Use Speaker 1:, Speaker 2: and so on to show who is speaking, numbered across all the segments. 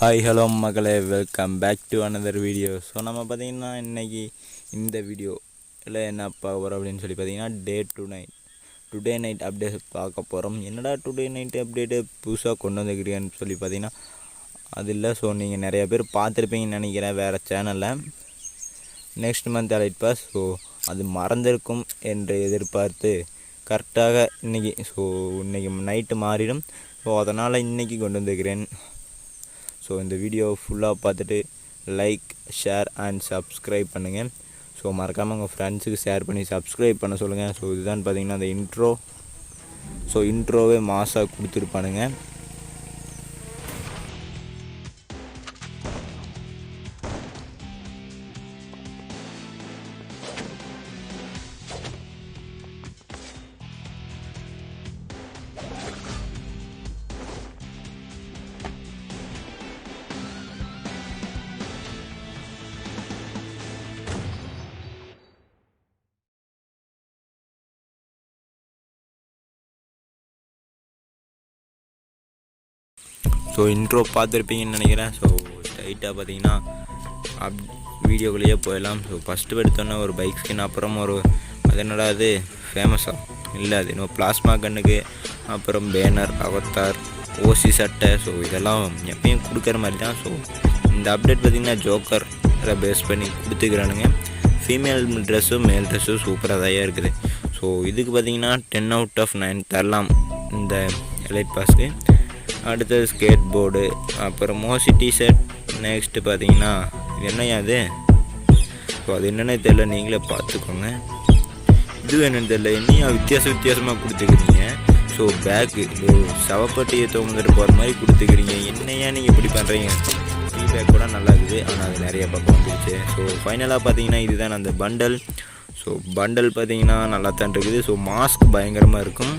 Speaker 1: Hi hello மக்களே, welcome back to another video. So நம்ம பார்த்திங்கன்னா இன்றைக்கி இந்த வீடியோ இல்லை என்ன பார்க்க போகிறோம் அப்படின்னு சொல்லி பார்த்திங்கன்னா டுடே நைட் அப்டேட் பார்க்க போகிறோம். என்னடா டுடே நைட் அப்டேட்டு புதுசாக கொண்டு வந்துக்கிறேன்னு சொல்லி பார்த்திங்கன்னா அது இல்லை. ஸோ நீங்கள் நிறையா பேர் பார்த்துருப்பீங்கன்னு நினைக்கிறேன் வேறு சேனலில் next month allied pass. So அது மறந்திருக்கும் என்று எதிர்பார்த்து கரெக்டாக இன்றைக்கி நைட்டு மாறிடும். ஸோ அதனால் இன்றைக்கி கொண்டு வந்துக்கிறேன். ஸோ இந்த வீடியோ ஃபுல்லாக பார்த்துட்டு லைக், ஷேர் அண்ட் சப்ஸ்கிரைப் பண்ணுங்கள். ஸோ மறக்காமல் உங்கள் ஃப்ரெண்ட்ஸுக்கு ஷேர் பண்ணி சப்ஸ்கிரைப் பண்ண சொல்லுங்கள். ஸோ இதுதான் பார்த்திங்கன்னா அந்த இன்ட்ரோ. ஸோ இன்ட்ரோவே மாசாக கொடுத்துருப்பானுங்க. ஸோ இன்ட்ரோ பார்த்துருப்பீங்கன்னு நினைக்கிறேன். ஸோ ஸ்ட்ரைட்டாக பார்த்தீங்கன்னா வீடியோக்குள்ளேயே போயிடலாம். ஸோ ஃபஸ்ட்டு எடுத்தோன்னே ஒரு பைக் ஸ்கின், அப்புறம் அது என்னடா அது ஃபேமஸாக இல்லை, அது இன்னும் பிளாஸ்மா கன்னுக்கு, அப்புறம் பேனர், அவத்தார், ஓசி சட்டை. ஸோ இதெல்லாம் எப்பயும் கொடுக்குற மாதிரி தான். ஸோ இந்த அப்டேட் பார்த்திங்கன்னா ஜோக்கர் பேஸ் பண்ணி கொடுத்துக்கிறானுங்க. ஃபீமேல் ட்ரெஸ்ஸும் மேல் ட்ரெஸ்ஸும் சூப்பராக தான் இருக்குது. ஸோ இதுக்கு பார்த்திங்கன்னா 10/9 தரலாம் இந்த எலைட் பாஸ்க்கு. அடுத்தது ஸ்கேட் போர்டு, அப்புறம் மோசி டிஷர்ட். நெக்ஸ்ட்டு பார்த்தீங்கன்னா இது என்னையா அது? ஸோ அது என்னென்னு தெரியல, நீங்களே பார்த்துக்கோங்க. இது என்னென்னு தெரியல, என்னையா வித்தியாசமாக கொடுத்துக்கிறீங்க. ஸோ பேக்கு சவப்பட்டியை தோங்குந்துட்டு போகிற மாதிரி கொடுத்துக்கிறீங்க. என்னையா நீங்கள் இப்படி பண்ணுறீங்க? ஃபீட்பேக் கூட நல்லா இருக்குது, ஆனால் அது நிறைய பக்கம் வந்துருச்சு. ஸோ ஃபைனலாக பார்த்தீங்கன்னா இதுதான் அந்த பண்டல். ஸோ பண்டல் பார்த்தீங்கன்னா நல்லா தான் இருக்குது. ஸோ மாஸ்க் பயங்கரமாக இருக்கும்.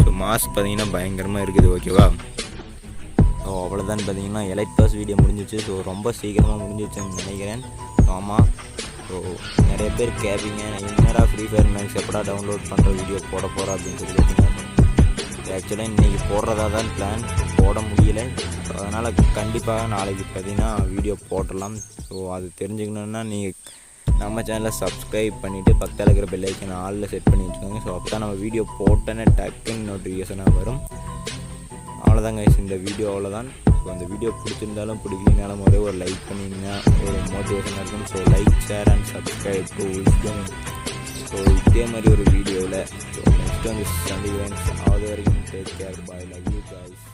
Speaker 1: ஸோ மாஸ்க் பார்த்தீங்கன்னா பயங்கரமாக இருக்குது. ஓகேவா? ஸோ அவ்வளோதான் பார்த்தீங்கன்னா எலைட் பாஸ் வீடியோ முடிஞ்சிச்சு. ஸோ ரொம்ப சீக்கிரமாக முடிஞ்சிச்சுன்னு நினைக்கிறேன். ஆமாம். ஸோ நிறைய பேர் கேட்பீங்க, என்னடா ஃப்ரீ ஃபயர் மேக்ஸ் எப்படா டவுன்லோட் பண்ணுற வீடியோ போட போகிறோம் அப்படின்னு சொல்லி கேட்டீங்க. ஆக்சுவலாக இன்றைக்கி போடுறதா தான் பிளான், போட முடியலை. ஸோ அதனால் கண்டிப்பாக நாளைக்கு பார்த்தீங்கன்னா வீடியோ போடலாம். ஸோ அது தெரிஞ்சுக்கணுன்னா நீங்கள் நம்ம சேனலை சப்ஸ்கிரைப் பண்ணிவிட்டு பக்கத்தில் இருக்கிற பெல் ஐக்கன் ஆலில் செட் பண்ணி வச்சுக்கோங்க. ஸோ அப்போ தான் நம்ம வீடியோ போட்டோன்னே டக்குன்னு நோட்டிஃபிகேஷனாக வரும். அவ்வளோதான் கைஸ், இந்த வீடியோ அவ்வளோதான். ஸோ அந்த வீடியோ பிடிச்சிருந்தாலும் பிடிக்கலனாலும் ஒரு லைக் பண்ணிங்கன்னா ஒரு மோட்டிவேஷனாக இருக்கும். So like, share and subscribe to wisdom. So இதே மாதிரி ஒரு வீடியோவில் ஸோ நெக்ஸ்ட் வந்து சந்திக்கிறேன். அது வரைக்கும் take care, bye, love you guys.